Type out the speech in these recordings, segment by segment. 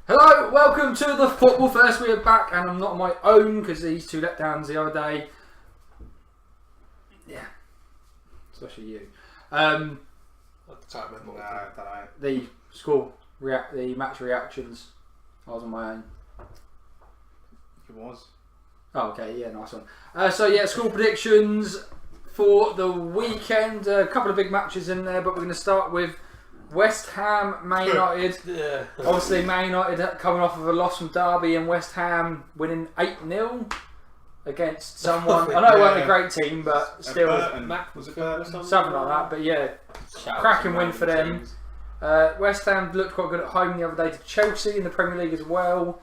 Hello, welcome to the Football First. We are back, and I'm not on my own because these two let downs the other day. Yeah, especially you. I can't remember. The the match reactions. I was on my own. It was. Oh, okay, yeah, nice one. So yeah, score predictions for the weekend. A couple of big matches in there, but we're going to start with West Ham, Man United. Yeah. Obviously, Man United coming off of a loss from Derby, and West Ham winning 8-0 against someone. I know it wasn't a great team, but still, Was it Burton? something like that. But yeah, cracking win for them. West Ham looked quite good at home the other day to Chelsea in the Premier League as well,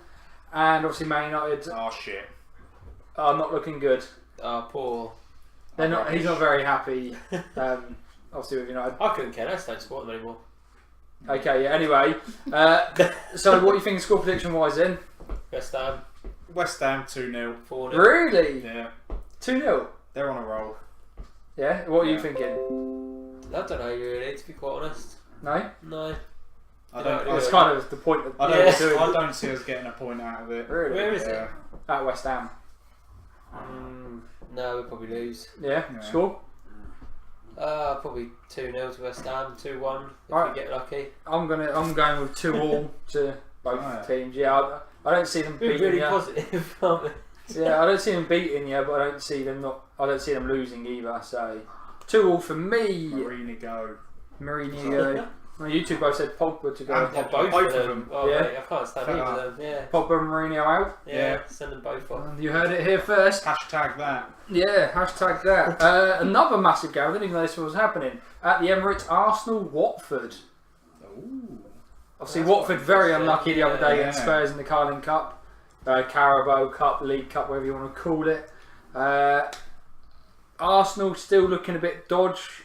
and obviously Man United Oh shit. are not looking good. Poor. They're not. He's not very happy. Obviously with United. I couldn't care less. Don't support them anymore. Okay, yeah. Anyway, so what do you think score prediction wise then? West Ham. West Ham 2-0. 4-0. Really? Yeah. 2-0. They're on a roll. Yeah. What are you Yeah. thinking? I don't know really, to be quite honest. No. No. I don't. That's kind of the point of I doing don't, it. I don't see us getting a point out of it. Really? Where is Yeah. it? At West Ham. No, we'll probably lose. Yeah. Yeah. Score. Probably 2-0 to West Ham, 2-1 if Right. we get lucky. I'm going with 2-2 to both Right. teams. Yeah. I don't see them We're beating really you. positive, aren't we? Yeah. I don't see them beating you, but I don't see them losing either. So 2-2 for me. Marina go. Mourinho. Well, you two both said Pogba to go. And Yeah, Both both of of them. them. Oh, Yeah. mate, I can't stand either of them. Yeah. Pogba and Mourinho out. Yeah. Send them both off. You heard it here first. Hashtag that. Yeah, hashtag that. Another massive game. I didn't even know this was happening. At the Emirates, Arsenal, Watford. Ooh. Obviously, That's Watford quite very interesting. unlucky the other day Yeah. against Spurs in the Carling Cup. Carabao Cup, League Cup, whatever you want to call it. Arsenal still looking a bit dodge.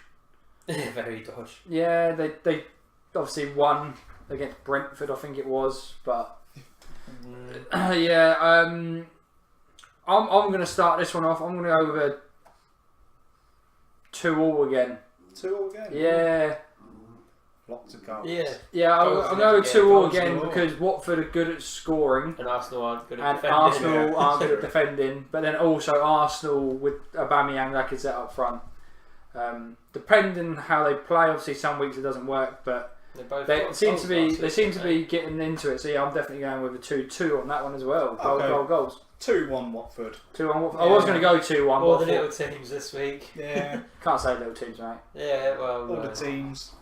Very dodge. Yeah, they obviously won against Brentford, I think it was. But yeah, I'm going to start this one off. I'm going to go with a 2-2 again. 2-2 again. Yeah. Lots of goals. Yeah. I'm going with 2-2 again goals. because Watford are good at scoring. And Arsenal aren't good at And defending. Arsenal Yeah. aren't good at defending, but then also Arsenal with Aubameyang like is set up front. Depending how they play, obviously some weeks it doesn't work, but they seem to be getting into it. So yeah, I'm definitely going with a 2-2 on that one as well. Goals. 2-1 Watford. 2-1 Watford. I was going to go 2-1. All but the I little teams this week. Yeah. can't say little teams, mate. Yeah, well, All the teams.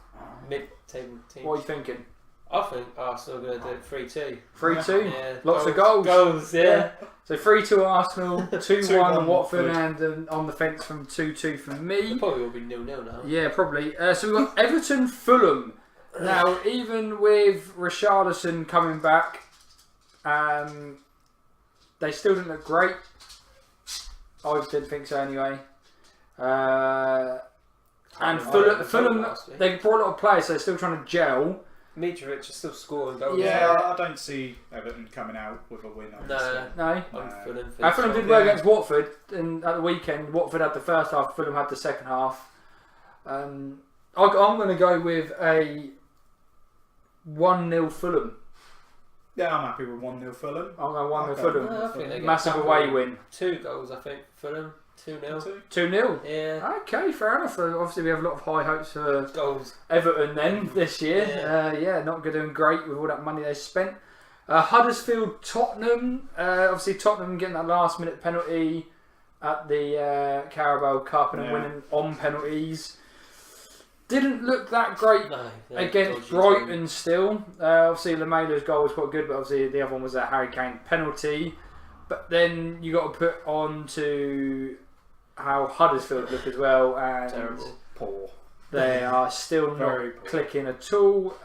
mid-table teams. What are you thinking? I think Arsenal are going to do it 3-2. 3-2. Yeah, Lots of goals. Goals, yeah. So 3-2 Arsenal, 2-1 2-1 Watford, Watford. and on the fence from 2-2 for me. It probably will be 0-0 now. Yeah, probably. So we've got Everton, Fulham. Now, even with Richarlison coming back, they still didn't look great. I didn't think so anyway. And Fulham, they brought a lot of players, so they're still trying to gel. Mitrovic is still scoring goals. Yeah. I don't see Everton coming out with a win on this No. one. No. Fulham Fulham did well against Watford and at the weekend. Watford had the first half, Fulham had the second half. I'm going to go with a 1-0 Fulham. Yeah, I'm happy with 1-0 Fulham. I'm going 1-0 Okay. Fulham. No, I think they get Massive a away couple- win. 2 goals, I think, Fulham. 2-0. 2-0. Yeah. Okay, fair enough. Obviously, we have a lot of high hopes for Goals. Everton then this year. Not doing great with all that money they spent. Huddersfield, Tottenham. Obviously, Tottenham getting that last minute penalty at the Carabao Cup and then winning on penalties. Didn't look that great No. against Brighton still. Obviously, Lamela's goal was quite good, but obviously the other one was a Harry Kane penalty. But then you got to put on to how Huddersfield look as well, and Terrible. Poor. they are still Very not poor. clicking at all.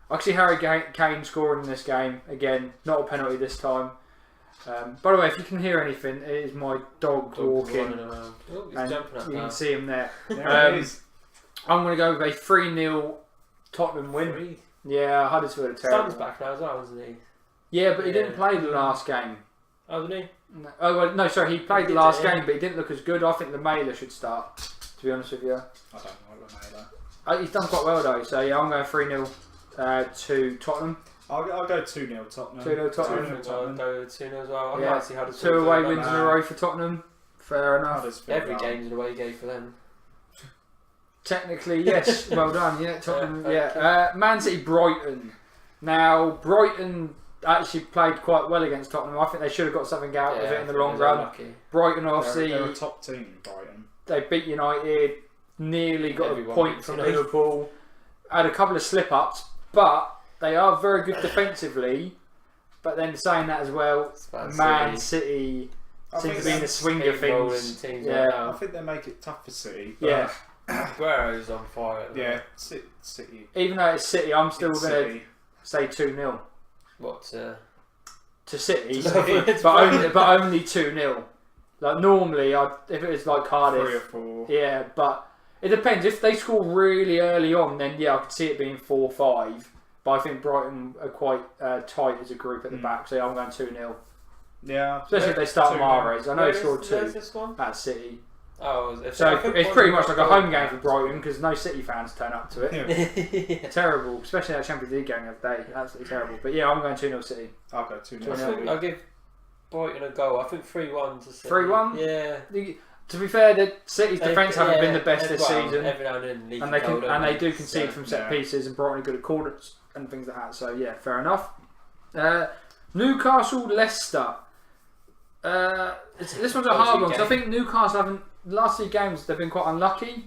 Actually, Harry Kane scoring in this game again, not a penalty this time. By the way, if you can hear anything, it is my dog walking, Running around. Oh, he's and jumping up you now. can see him there. There it is. I'm going to go with a 3-0 Tottenham win. 3. Yeah, Huddersfield are terrible. Sam's back now as well, isn't he? Yeah, but he didn't Yeah. play the last game. Oh, didn't he? No, oh, well, no, sorry, he played He the did, last yeah. game, but he didn't look as good. I think the Mailer should start, to be honest with you. I don't know what Lamela. He's done quite well though, so yeah, I'm going 3-0 to Tottenham. I'll go 2-0 Tottenham. 2-0 Tottenham. I think I'll go 2-0 as well. I Yeah. might see Huddersfield 2 away do wins in that. a row for Tottenham. Fair enough. Huddersfield Every are- game's an away game for them. Technically, yes. Well done. Yeah, Tottenham. Yeah, Yeah. Man City, Brighton. Now, Brighton actually played quite well against Tottenham. I think they should have got something out of it in the long run. Lucky. Brighton, obviously, They're a top team, Brighton. they beat United, nearly got Everyone a point beats from United. Liverpool. Had a couple of slip-ups, but they are very good defensively. But then saying that as well, Man City I seem think to be in the swing of things. Teams Yeah. right I now. think they make it tough for City. But Yeah. Aguero's on fire. At the Yeah, moment. City. Even though it's City, I'm still It's going to City. say 2-0 What? to City, It's but only 2-0. Like normally, if it was like Cardiff, 3 or 4. yeah, but it depends. If they score really early on, then yeah, I could see it being 4-5. But I think Brighton are quite tight as a group at the back, so yeah, I'm going 2-0. Yeah. Especially if they start 2-0. Mahrez. I know he scored Where's 2 this one? at City. Oh, So it's pretty much like a home game for Brighton because no City fans turn up to it. Yeah. Terrible, especially that Champions League game the other day. Absolutely terrible. But yeah, I'm going 2-0 City. I'll go 2-0. 2-0. I'll give Brighton a goal. I think 3-1 to City. 3-1? Yeah. To be fair, the City's They- defence haven't yeah, been the best this well, season. Every now and then And they do concede from set Yeah. pieces, and Brighton are good at corners and things like that. So yeah, fair enough. Newcastle, Leicester. This one's a hard one because I think Newcastle haven't last 2 games they've been quite unlucky.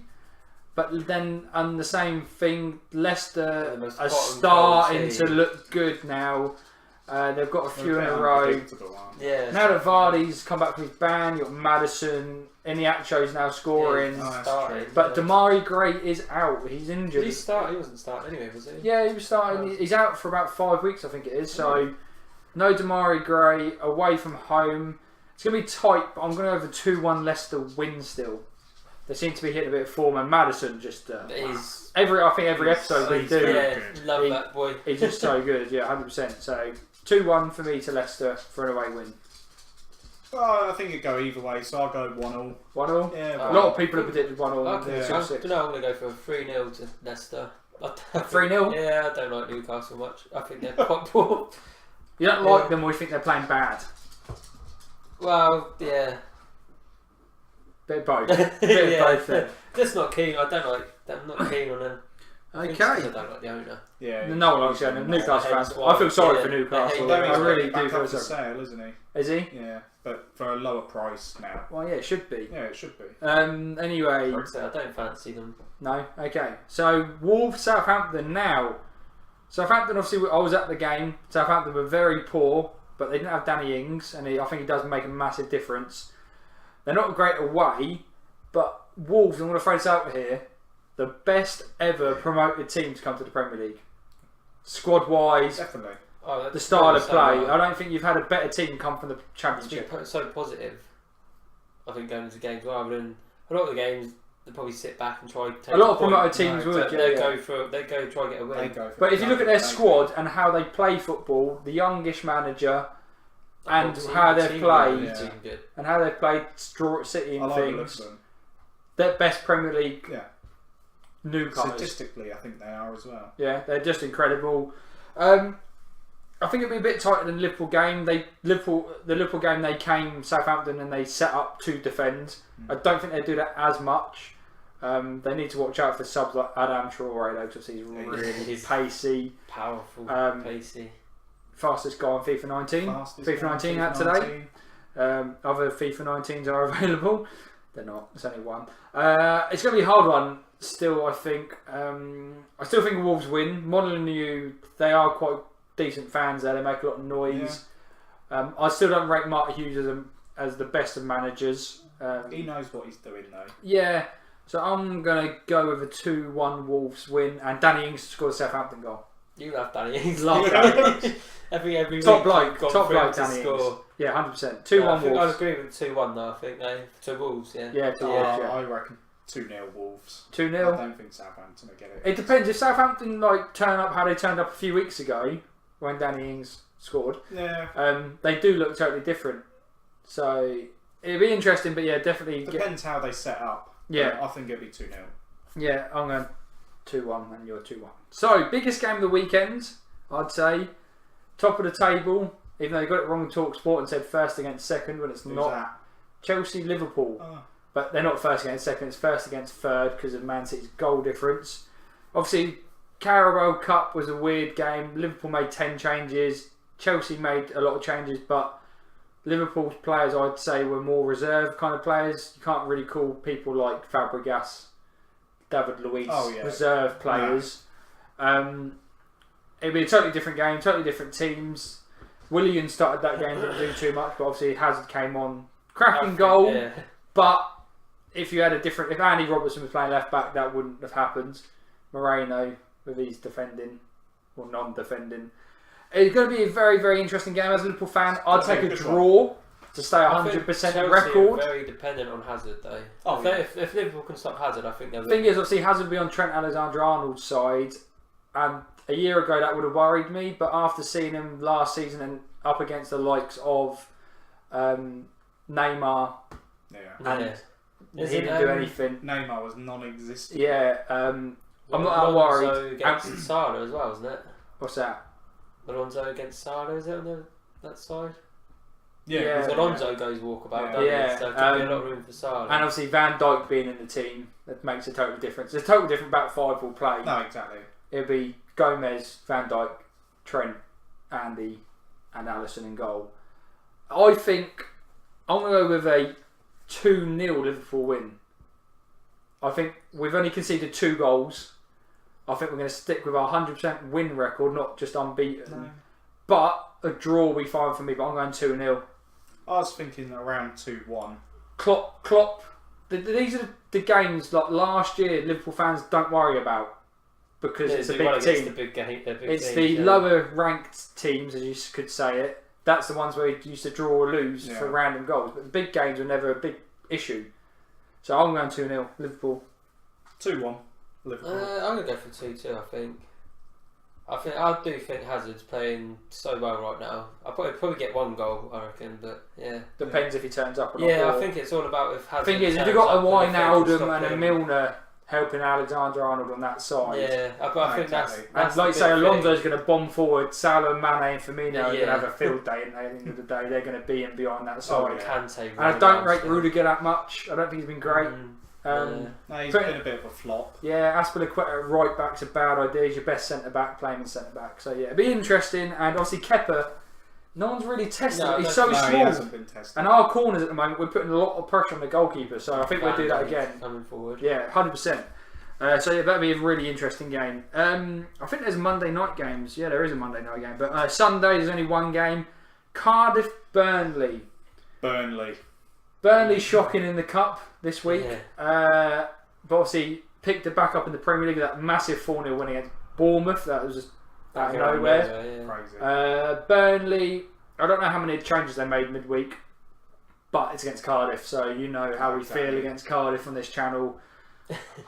But then on the same thing, Leicester The most are hot and starting cold to team. look good now. They've got a few in They're a row. unpredictable, aren't they? Yeah. Now that Vardy's come back from his ban, you've got Madison, Iniacho's now scoring. Yeah, that's started, true. But Damari Gray is out. He's injured. Did he start? He wasn't starting anyway, was he? Yeah, he was starting. He's out for about 5 weeks, I think it is. So, no Damari Gray away from home. It's going to be tight, but I'm going to have a 2-1 Leicester win still. They seem to be hitting a bit of form, and Madison just. He's I think every episode we he's do, very yeah, good. love He- that boy. he's just so good. Yeah, 100%. So, 2-1 for me to Leicester for an away win. Well, I think it'd go either way, so I'll go 1-1. 1-1. Yeah, A lot of people have predicted 1-1. Okay, Yeah, I don't 6-6. know. I'm going to go for a 3-0 to Leicester. 3-0? Yeah, I don't like Newcastle much. I think they're quite poor. You don't like them or you think they're playing bad? Well, yeah. Bit of both. Bit of both there. Just not keen. I don't like. I'm not keen on them. I think it's 'cause Okay. I don't like the owner. Yeah. No one likes them. Newcastle fans. Hence why- I feel sorry yeah, for they Newcastle. hate I them. really do back feel up for sorry. sale, isn't he? Is he? Yeah, but for a lower price now. Well, yeah, it should be. Yeah, it should be. Anyway, Like I say, I don't fancy them. no. Okay. So Wolves, Southampton now. Southampton, obviously, I was at the game. Southampton were very poor, but they didn't have Danny Ings, and I think he does make a massive difference. They're not great away, but Wolves, I'm going to throw this out here, the best ever promoted team to come to the Premier League. Squad-wise, Definitely. Oh, that's the style of so play. right. I don't think you've had a better team come from the To be Championship. so positive, I think going into games rather than a lot of the games, they probably sit back and try. To take A lot of the point. promoted teams No, would, They yeah. go for. They go try to get a They win. go for But if you look at their they squad and how they play football, the youngish manager and The how team- they've team played, really team good. and how they've played Straw City I and like the look things, of them. they're best Premier League Yeah. newcomers. Statistically, I think they are as well. Yeah, they're just incredible. I think it'll be a bit tighter than the Liverpool game. The Liverpool game, they came Southampton and they set up to defend. I don't think they do that as much. They need to watch out for subs like Adam Traore though, because he's really he's pacey. Powerful, Pacey. pacey. Fastest guy on FIFA 19. Fastest FIFA game, 19 FIFA out today. 19. Other FIFA 19s are available. They're not. It's only one. It's going to be a hard one. Still, I think. I still think Wolves win. Molineux, they are quite decent fans there. They make a lot of noise. I still don't rate Mark Hughes as the best of managers. He knows what he's doing though. Yeah. So I'm going to go with a 2-1 Wolves win, and Danny Ings scored a Southampton goal. You love Danny Ings. Love Danny every Top week bloke, you've gone top for him bloke to Danny score. Ings. Yeah, 100%. 2-1 I think I'd Wolves. agree with 2-1 though. I think to Wolves. Yeah. Yeah, to Wolves, yeah. I reckon 2-0 Wolves. 2-0. I don't think Southampton will get it. It depends. If Southampton turn up how they turned up a few weeks ago when Danny Ings scored, Yeah. they do look totally different. So it'd be interesting, but yeah, definitely. Depends how they set up. Yeah. But I think it'll be 2-0. Yeah, I'm going 2-1 and you're 2-1. So biggest game of the weekend, I'd say top of the table, even though they got it wrong in TalkSport and said first against second when it's Who's not. that? Chelsea, Liverpool. Oh. But they're not first against second, it's first against third because of Man City's goal difference. Obviously, Carabao Cup was a weird game. Liverpool made 10 changes. Chelsea made a lot of changes, but Liverpool's players, I'd say, were more reserved kind of players. You can't really call people like Fabregas, David Luiz reserve players. No. It'd be a totally different game, totally different teams. Willian started that game, didn't do too much, but obviously Hazard came on. Cracking goal, but if Andy Robertson was playing left back, that wouldn't have happened. Moreno, with his defending, or non-defending. It's going to be a very, very interesting game. As a Liverpool fan, I'd take a draw to stay 100% record. Are very dependent on Hazard, though. If Liverpool can stop Hazard, I think they'll. The thing is, obviously, Hazard will be on Trent Alexander-Arnold's side, and a year ago that would have worried me. But after seeing him last season and up against the likes of Neymar, and he didn't do anything. Neymar was non-existent. Yeah, I'm not that worried. Against Salah as well, isn't it? What's that? Alonso against Salah, is it on that side? Yeah. Because Alonso goes walkabout, doesn't he? So there could be a lot of room for Salah. And obviously Van Dijk being in the team, that makes a total difference. It's a totally different back five will play. No, exactly. It'll be Gomez, Van Dijk, Trent, Andy, and Alisson in goal. I think I'm going to go with a 2-0 Liverpool win. I think we've only conceded 2 goals. I think we're going to stick with our 100% win record, not just unbeaten. No. But a draw will be fine for me, but I'm going 2-0. I was thinking around 2-1. Klopp. These are the games like last year Liverpool fans don't worry about because it's a big team. It's the lower ranked teams, as you could say it. That's the ones where you used to draw or lose for random goals. But the big games were never a big issue. So I'm going 2-0 Liverpool. 2-1 Liverpool. I'm going to go for 2-2, I think. I do think Hazard's playing so well right now. I'll probably get 1 goal, I reckon, but yeah. Depends if he turns up or not. Yeah, I think it's all about if Hazard. The thing is, if you've got a Wijnaldum and a Milner helping Alexander-Arnold on that side. Yeah, but I think that's like say Alonso's going to bomb forward, Salah, Mane and Firmino are going to have a field day, and at the end of the day they're going to be in behind that side. And I don't rate Rudiger that much. I don't think he's been great. No, he's been a bit of a flop. Yeah, Aspilicueta right back's a bad idea. He's your best centre back, playing in centre back. So yeah, it'll be interesting. And obviously Kepa, no one's really tested him. He's so small. He hasn't been tested. And our corners at the moment, we're putting a lot of pressure on the goalkeeper. So I think we'll do that again. Coming forward. Yeah, 100%. So yeah, that'll be a really interesting game. I think there's Monday night games. Yeah, there is a Monday night game. But Sunday there's only 1 game. Cardiff Burnley. Burnley shocking in the cup this week. But obviously picked it back up in the Premier League with that massive 4-0 win against Bournemouth. That was just out of nowhere. Crazy. Burnley, I don't know how many changes they made midweek, but it's against Cardiff, so you know how we feel against Cardiff on this channel.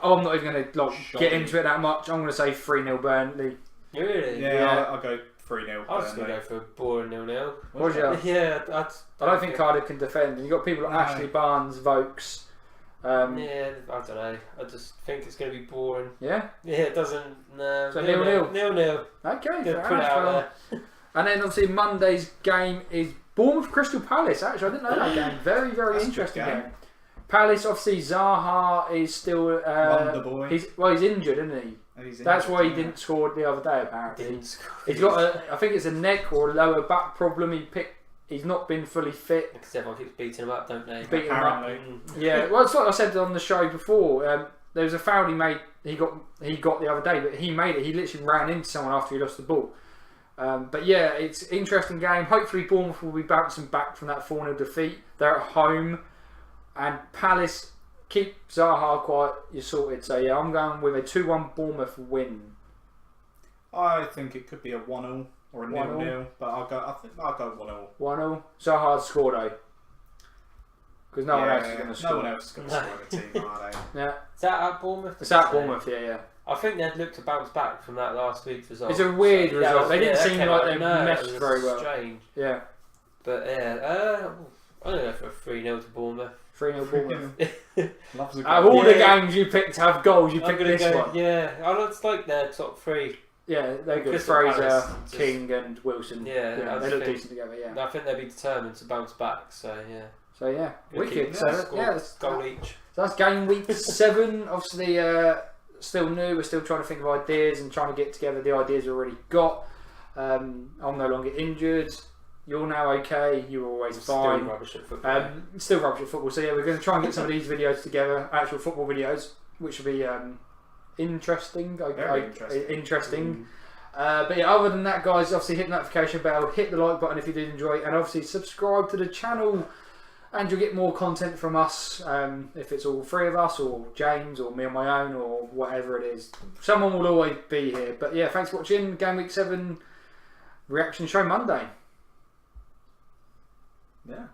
I'm not even going to get into it that much. I'm going to say 3-0 Burnley. Really? Yeah. I'll go 3-0. I was just going to go for a boring 0-0. Was you? Yeah. I don't think Cardiff can defend. And you've got people like Ashley Barnes, Vokes. Yeah, I don't know. I just think it's going to be boring. Yeah? Yeah, it doesn't. No. So 0-0. 0-0. Okay, put it out there. And then obviously Monday's game is Bournemouth Crystal Palace. Actually, I didn't know that game. Very, very interesting game. Palace, obviously Zaha is still. Wonder boy. He's injured, isn't he? That's why he didn't score the other day. Apparently, he's got I think it's a neck or a lower back problem. He's not been fully fit. Because everyone keeps beating him up, don't they? Beating him up. Yeah. Well, it's like I said on the show before. There was a foul he made. He got the other day, but he made it. He literally ran into someone after he lost the ball. But yeah, it's an interesting game. Hopefully Bournemouth will be bouncing back from that 4-0 defeat. They're at home. And Palace, keep Zaha quiet, you're sorted. So yeah, I'm going with a 2-1 Bournemouth win. I think it could be a 1-0 or a 0-0, but I think I'll go 1-0. 1-0. Zaha's score though. Because no one else is going to score. No one else is going to score in the team, are they? Yeah. Is that at Bournemouth? It's at Bournemouth, yeah. I think they'd look to bounce back from that last week's result. It's a weird result. They didn't seem like they meshed very well. Strange. Yeah. But yeah, I'm going to go for a 3-0 to Bournemouth. 3-0 Bournemouth. Loves a goal. Out of all the games you picked to have goals, you picked this one. Yeah, I just like their top 3. Yeah, they're good. Crystal Fraser, Palace, King, and Wilson. Yeah, I they look think- decent together. Yeah. I think they'll be determined to bounce back. So yeah, So yeah, Good wicked. keep- So score- yeah, goal each. so that's game week 7. Obviously, still new. We're still trying to think of ideas and trying to get together the ideas we've already got. I'm no longer injured. You're now okay. You're always fine. Still rubbish at football. Still rubbish at football. So yeah, we're going to try and get some of these videos together, actual football videos, which will be interesting. Very interesting. Interesting. But yeah, other than that, guys, obviously hit the notification bell, hit the like button if you did enjoy it, and obviously subscribe to the channel, and you'll get more content from us. If it's all 3 of us, or James, or me on my own, or whatever it is, someone will always be here. But yeah, thanks for watching. Game week 7 reaction show Monday. Yeah.